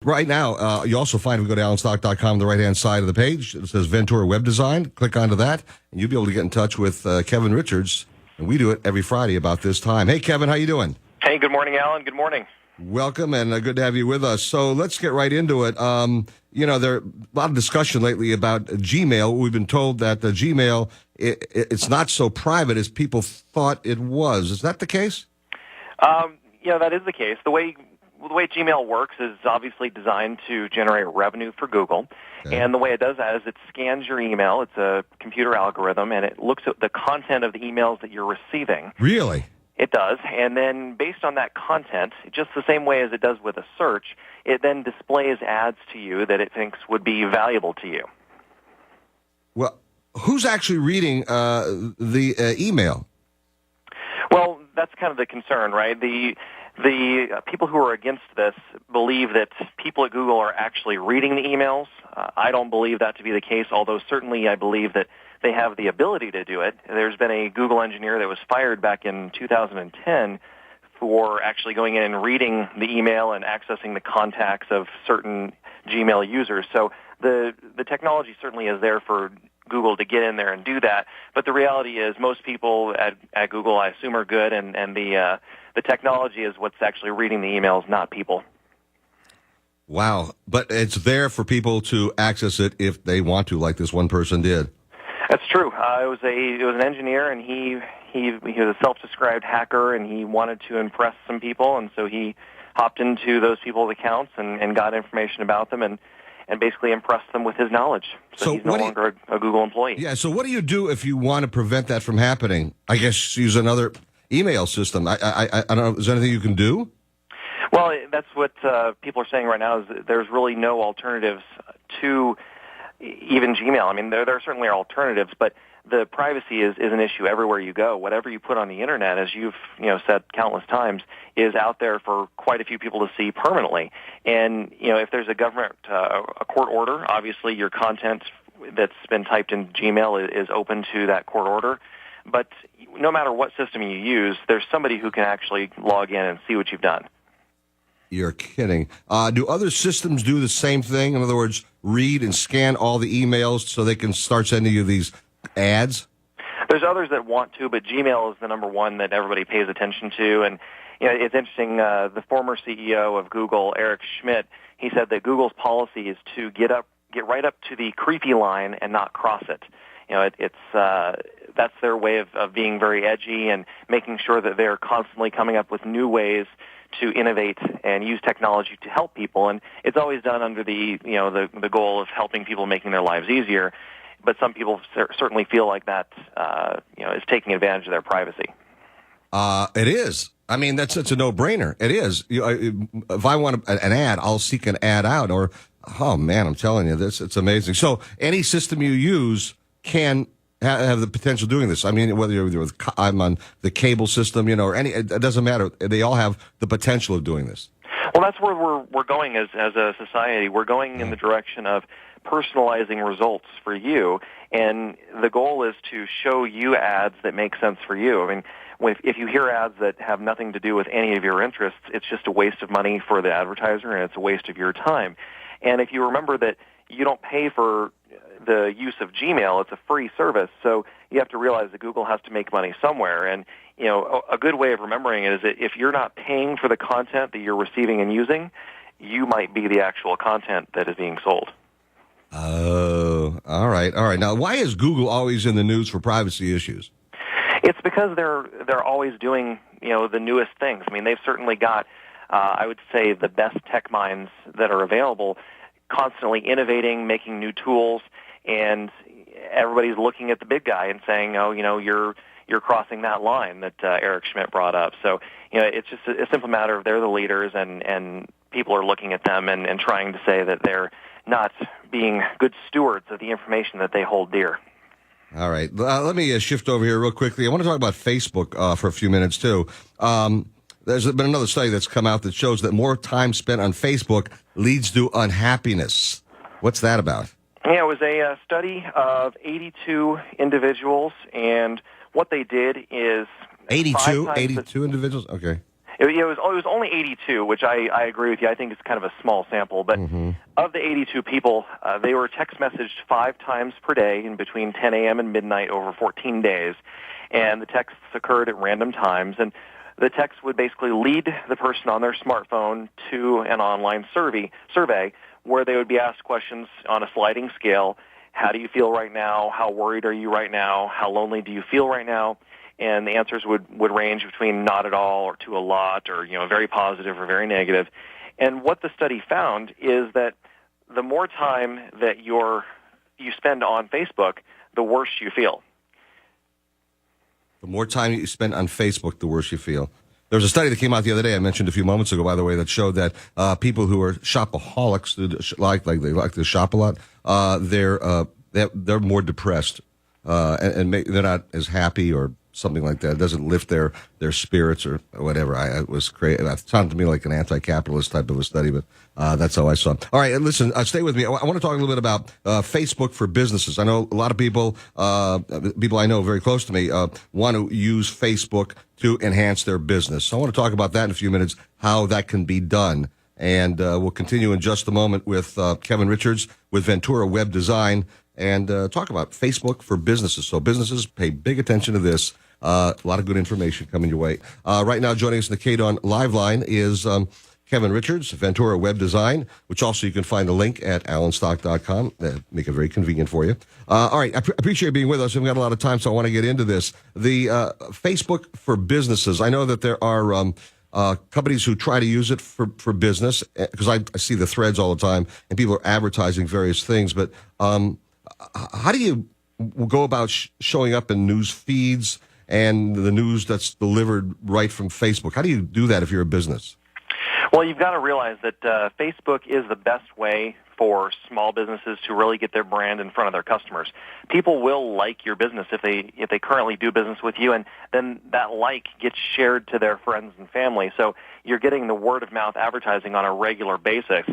Right now, you also find, if we go to alanstock.com, the right-hand side of the page, it says Ventura Web Design. Click onto that, and you'll be able to get in touch with Kevin Richards, and we do it every Friday about this time. Hey, Kevin, how you doing? Hey, good morning, Alan. Good morning. Welcome, and good to have you with us. So let's get right into it. There's a lot of discussion lately about Gmail. We've been told that Gmail, it's not so private as people thought it was. Is that the case? Yeah, that is the case. The way Gmail works is obviously designed to generate revenue for Google. Okay. And the way it does that is it scans your email. It's a computer algorithm, and it looks at the content of the emails that you're receiving. Really? It does. And then based on that content, just the same way as it does with a search, it then displays ads to you that it thinks would be valuable to you. Well, who's actually reading the email? Well, that's kind of the concern, right? The people who are against this believe that people at Google are actually reading the emails. I don't believe that to be the case, although certainly I believe that they have the ability to do it. There's been a Google engineer that was fired back in 2010 for actually going in and reading the email and accessing the contacts of certain Gmail users. So the technology certainly is there for Google to get in there and do that. But the reality is most people at Google, I assume, are good, and the technology is what's actually reading the emails, not people. Wow. But it's there for people to access it if they want to, like this one person did. That's true. It was an engineer, and he was a self-described hacker, and he wanted to impress some people, and so he hopped into those people's accounts and got information about them and basically impressed them with his knowledge. So he's no longer a Google employee. Yeah, so what do you do if you want to prevent that from happening? I guess use another email system. I don't know. Is there anything you can do? Well, that's what people are saying right now is that there's really no alternatives to even Gmail. I mean, there certainly are alternatives, but the privacy is an issue everywhere you go. Whatever you put on the Internet, as you've said countless times, is out there for quite a few people to see permanently. And if there's a government, a court order, obviously your content that's been typed in Gmail is open to that court order. But no matter what system you use, there's somebody who can actually log in and see what you've done. You're kidding. Do other systems do the same thing? In other words, read and scan all the emails so they can start sending you these ads? There's others that want to, but Gmail is the number one that everybody pays attention to. And it's interesting. The former CEO of Google, Eric Schmidt, he said that Google's policy is to get right up to the creepy line and not cross it. That's their way of being very edgy and making sure that they're constantly coming up with new ways to innovate and use technology to help people. And it's always done under the goal of helping people, making their lives easier. But some people certainly feel like that is taking advantage of their privacy. It is. I mean, that's a no-brainer. It is. If I want an ad, I'll seek an ad out. Or, oh man, I'm telling you, it's amazing. So any system you use can have the potential of doing this. I mean, whether I'm on the cable system, or it doesn't matter. They all have the potential of doing this. Well, that's where we're going as a society. We're going in the direction of personalizing results for you, and the goal is to show you ads that make sense for you. I mean, if you hear ads that have nothing to do with any of your interests, it's just a waste of money for the advertiser, and it's a waste of your time. And if you remember that you don't pay for the use of Gmail, it's a free service, so you have to realize that Google has to make money somewhere. And a good way of remembering it is that if you're not paying for the content that you're receiving and using, you might be the actual content that is being sold. Oh, all right. Now, why is Google always in the news for privacy issues? It's because they're always doing the newest things. I mean, they've certainly got I would say the best tech minds that are available, constantly innovating, making new tools, and everybody's looking at the big guy and saying, "Oh, you're crossing that line that Eric Schmidt brought up." So, it's just a simple matter of they're the leaders, and people are looking at them and trying to say that they're not being good stewards of the information that they hold dear. All right. Let me shift over here real quickly. I want to talk about Facebook for a few minutes, too. There's been another study that's come out that shows that more time spent on Facebook leads to unhappiness. What's that about? Yeah, it was a study of 82 individuals, and what they did is... 82 individuals? Okay. It was only 82, which I agree with you. I think it's kind of a small sample. But of the 82 people, they were text messaged 5 times per day in between 10 a.m. and midnight over 14 days. And the texts occurred at random times. And the text would basically lead the person on their smartphone to an online survey where they would be asked questions on a sliding scale. How do you feel right now? How worried are you right now? How lonely do you feel right now? And the answers would range between not at all or to a lot or, very positive or very negative. And what the study found is that the more time that you spend on Facebook, the worse you feel. The more time you spend on Facebook, the worse you feel. There was a study that came out the other day, I mentioned a few moments ago, by the way, that showed that people who are shopaholics, they like to shop a lot, they're more depressed, and they're not as happy or something like that. It doesn't lift their spirits or whatever. It was crazy. It sounded to me like an anti-capitalist type of a study, but that's how I saw it. All right, and listen, stay with me. I want to talk a little bit about Facebook for businesses. I know a lot of people I know very close to me, want to use Facebook to enhance their business. So I want to talk about that in a few minutes, how that can be done. And we'll continue in just a moment with Kevin Richards with Ventura Web Design and talk about Facebook for businesses. So businesses, pay big attention to this. A lot of good information coming your way. Right now, joining us in the KDON Live Line is Kevin Richards, Ventura Web Design, which also you can find the link at allenstock.com. Make it very convenient for you. All right, I appreciate you being with us. We've got a lot of time, so I want to get into this. The Facebook for businesses, I know that there are companies who try to use it for business, because I see the threads all the time, and people are advertising various things, but how do you go about showing up in news feeds and the news that's delivered right from Facebook? How do you do that if you're a business? Well, you've got to realize that Facebook is the best way for small businesses to really get their brand in front of their customers. People will like your business if they currently do business with you, and then that like gets shared to their friends and family. So you're getting the word-of-mouth advertising on a regular basis.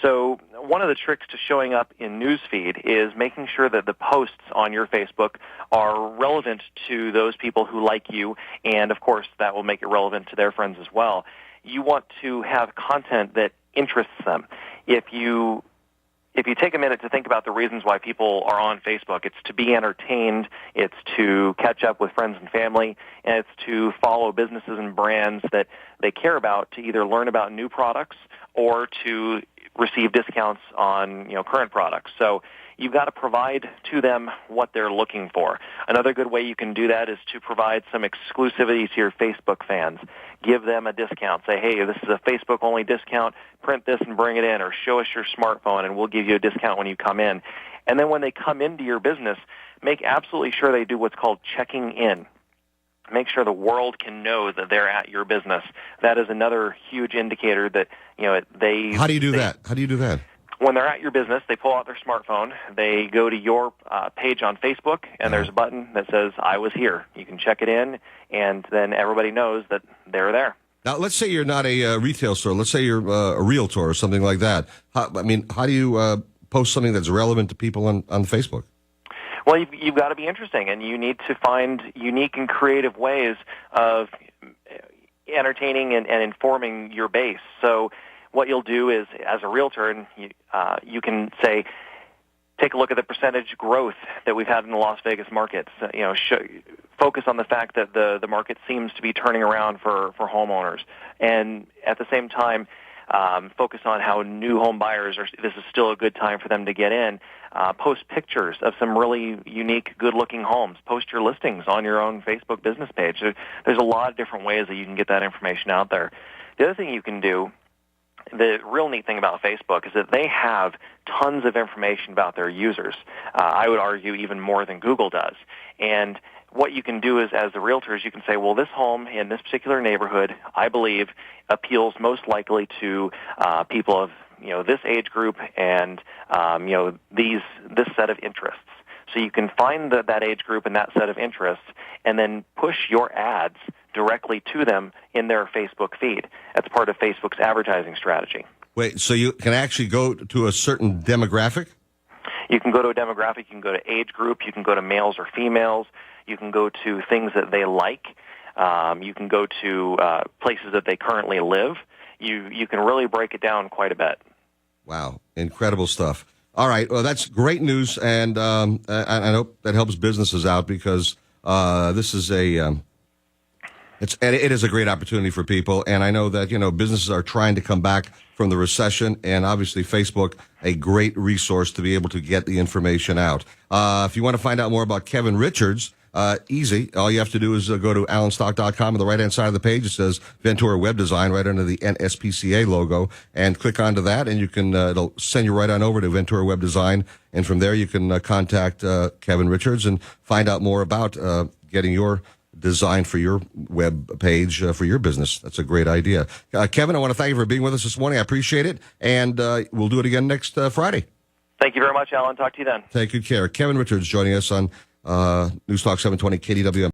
So one of the tricks to showing up in newsfeed is making sure that the posts on your Facebook are relevant to those people who like you, and of course that will make it relevant to their friends as well. You want to have content that interests them. If you take a minute to think about the reasons why people are on Facebook, it's to be entertained, it's to catch up with friends and family, and it's to follow businesses and brands that they care about, to either learn about new products or to receive discounts on current products. So you've got to provide to them what they're looking for. Another good way you can do that is to provide some exclusivity to your Facebook fans. Give them a discount. Say, hey, this is a Facebook-only discount. Print this and bring it in, or show us your smartphone, and we'll give you a discount when you come in. And then when they come into your business, make absolutely sure they do what's called checking in. Make sure the world can know that they're at your business. That is another huge indicator that they. How do you do that? How do you do that? When they're at your business, they pull out their smartphone, they go to your page on Facebook, and there's a button that says, I was here. You can check it in, and then everybody knows that they're there. Now, let's say you're not a retail store. Let's say you're a realtor or something like that. How do you post something that's relevant to people on Facebook? Well, you've got to be interesting, and you need to find unique and creative ways of entertaining and informing your base. So what you'll do is, as a realtor, and you can say, take a look at the percentage growth that we've had in the Las Vegas markets. Focus on the fact that the market seems to be turning around for homeowners, and at the same time, focus on how new home buyers this is still a good time for them to get in. Post pictures of some really unique, good-looking homes. Post your listings on your own Facebook business page. There's a lot of different ways that you can get that information out there. The other thing you can do, the real neat thing about Facebook, is that they have tons of information about their users. I would argue even more than Google does. And what you can do is, as the realtors, you can say, well, this home in this particular neighborhood, I believe, appeals most likely to people of this age group and this set of interests. So you can find that age group and that set of interests, and then push your ads directly to them in their Facebook feed. That's part of Facebook's advertising strategy. Wait, so you can actually go to a certain demographic? You can go to a demographic, you can go to age group, you can go to males or females, you can go to things that they like. You can go to places that they currently live. You can really break it down quite a bit. Wow, incredible stuff. All right, well, that's great news, and I hope that helps businesses out because this is it is a great opportunity for people, and I know that businesses are trying to come back from the recession, and obviously Facebook, a great resource to be able to get the information out. If you want to find out more about Kevin Richards, easy. All you have to do is go to allenstock.com. On the right-hand side of the page, it says Ventura Web Design right under the NSPCA logo, and click onto that, and you can it'll send you right on over to Ventura Web Design, and from there you can contact Kevin Richards and find out more about getting your design for your web page for your business. That's a great idea. Kevin, I want to thank you for being with us this morning. I appreciate it, and we'll do it again next Friday. Thank you very much, Alan. Talk to you then. Take good care. Kevin Richards joining us on News Talk 720 KDWN.